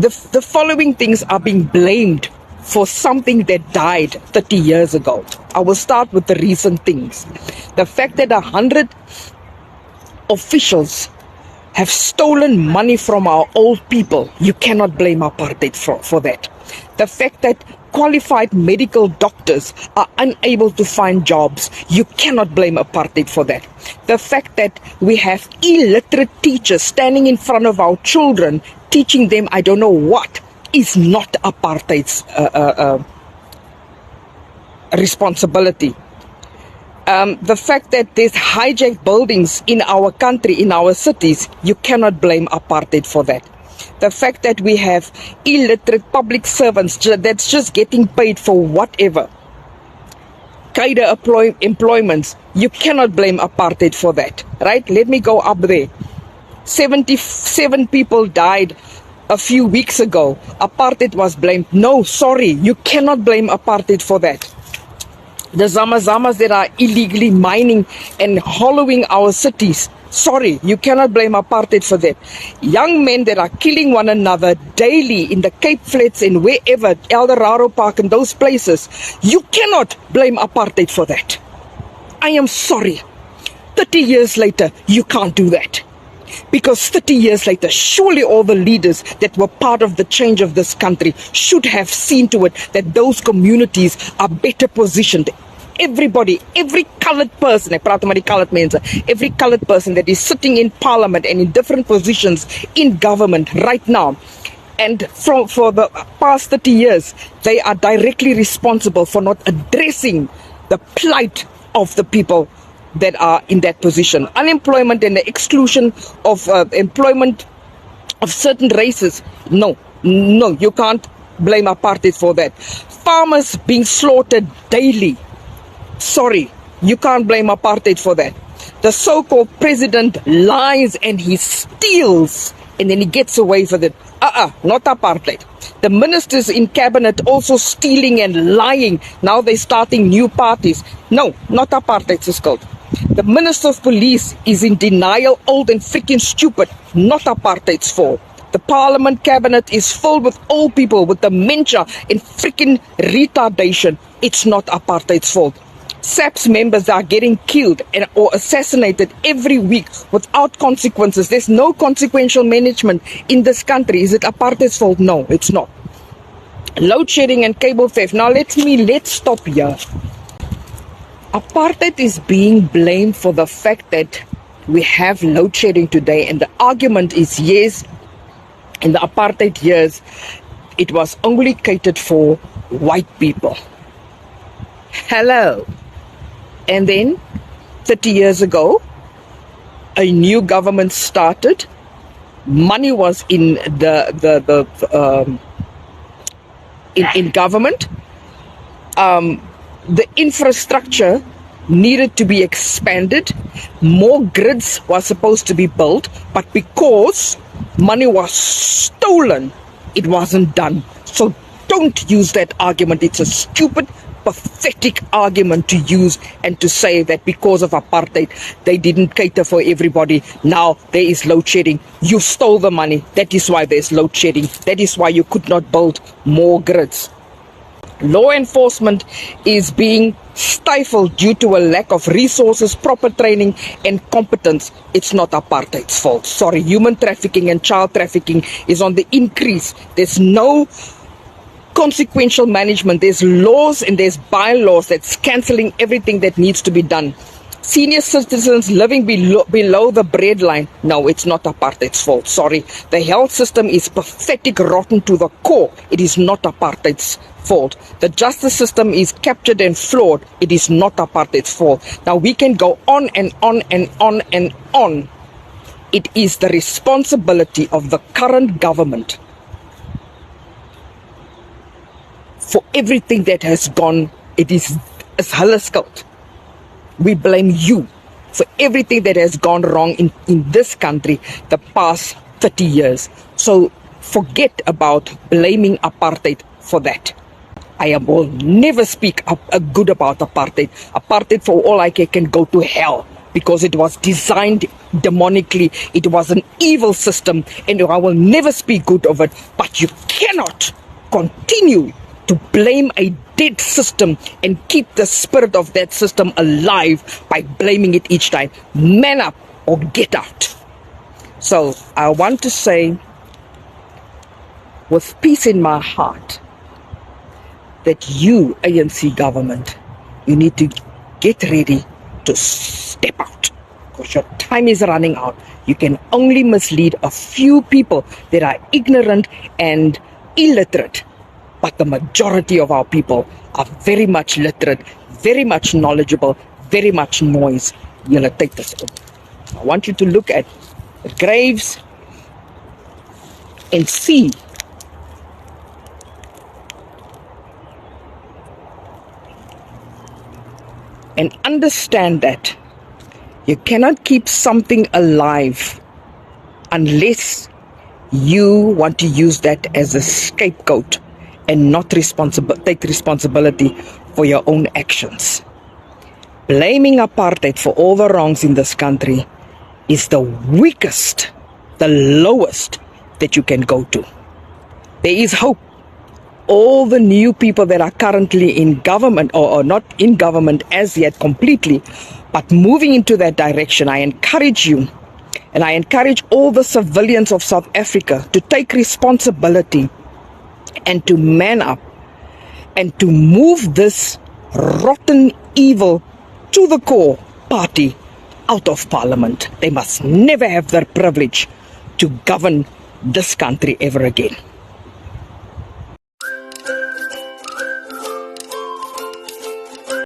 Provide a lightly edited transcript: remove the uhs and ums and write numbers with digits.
the following things are being blamed for something that died 30 years ago. I will start with the recent things. The fact that 100 officials have stolen money from our old people, you cannot blame apartheid for that. The fact that qualified medical doctors are unable to find jobs, you cannot blame apartheid for that. The fact that we have illiterate teachers standing in front of our children, teaching them I don't know what, is not apartheid's responsibility. The fact that there's hijacked buildings in our country, in our cities, you cannot blame apartheid for that. The fact that we have illiterate public servants that's just getting paid for whatever, cadre employments, you cannot blame apartheid for that, right? Let me go up there. 77 people died a few weeks ago. Apartheid was blamed. No, sorry, you cannot blame apartheid for that. The Zamazamas that are illegally mining and hollowing our cities, sorry, you cannot blame apartheid for that. Young men that are killing one another daily in the Cape Flats and wherever, Eldorado Park and those places, you cannot blame apartheid for that. I am sorry. 30 years later, you can't do that. Because 30 years later, surely all the leaders that were part of the change of this country should have seen to it that those communities are better positioned. Everybody, every colored person, every colored person that is sitting in parliament and in different positions in government right now, and for the past 30 years, they are directly responsible for not addressing the plight of the people that are in that position. Unemployment and the exclusion of employment of certain races. No, you can't blame apartheid for that. Farmers being slaughtered daily. Sorry, you can't blame apartheid for that. The so-called president lies and he steals and then he gets away with it. Not apartheid. The ministers in cabinet also stealing and lying. Now they're starting new parties. No, not apartheid, is called. The Minister of Police is in denial, old and freaking stupid. Not apartheid's fault. The Parliament cabinet is filled with old people with dementia and freaking retardation. It's not apartheid's fault. SAP's members are getting killed or assassinated every week without consequences. There's no consequential management in this country. Is it apartheid's fault? No, it's not. Load shedding and cable theft. Now let's stop here. Apartheid is being blamed for the fact that we have load shedding today, and the argument is yes, in the apartheid years, it was only catered for white people. Hello. And then 30 years ago, a new government started. Money was in in government. The infrastructure needed to be expanded. More grids were supposed to be built, but because money was stolen, it wasn't done. So don't use that argument. It's a stupid, pathetic argument to use and to say that because of apartheid, they didn't cater for everybody. Now there is load shedding. You stole the money. That is why there's load shedding. That is why you could not build more grids. Law enforcement is being stifled due to a lack of resources, proper training and competence. It's not apartheid's fault. Sorry, human trafficking and child trafficking is on the increase. There's no consequential management. There's laws and there's bylaws that's cancelling everything that needs to be done. Senior citizens living below the breadline. No, it's not apartheid's fault. Sorry. The health system is pathetic, rotten to the core. It is not apartheid's fault. The justice system is captured and flawed. It is not apartheid's fault. Now we can go on and on and on and on. It is the responsibility of the current government for everything that has gone. It is hulle skuld. We blame you for everything that has gone wrong in this country the past 30 years. So forget about blaming apartheid for that. I will never speak good about apartheid. Apartheid, for all I care, can go to hell. because it was designed demonically. It was an evil system, and I will never speak good of it. But you cannot continue to blame a dead system and keep the spirit of that system alive by blaming it each time. Man up or get out. So I want to say, with peace in my heart, that you, ANC government, you need to get ready to step out, because your time is running out. You can only mislead a few people that are ignorant and illiterate, but the majority of our people are very much literate, very much knowledgeable, very much noise. You'll take this over. I want you to look at the graves and see and understand that you cannot keep something alive unless you want to use that as a scapegoat and not take responsibility for your own actions. Blaming apartheid for all the wrongs in this country is the weakest, the lowest that you can go to. There is hope. All the new people that are currently in government, or not in government as yet completely, but moving into that direction, I encourage you, and I encourage all the civilians of South Africa to take responsibility and to man up and to move this rotten, evil, to the core party out of parliament. They must never have the privilege to govern this country ever again.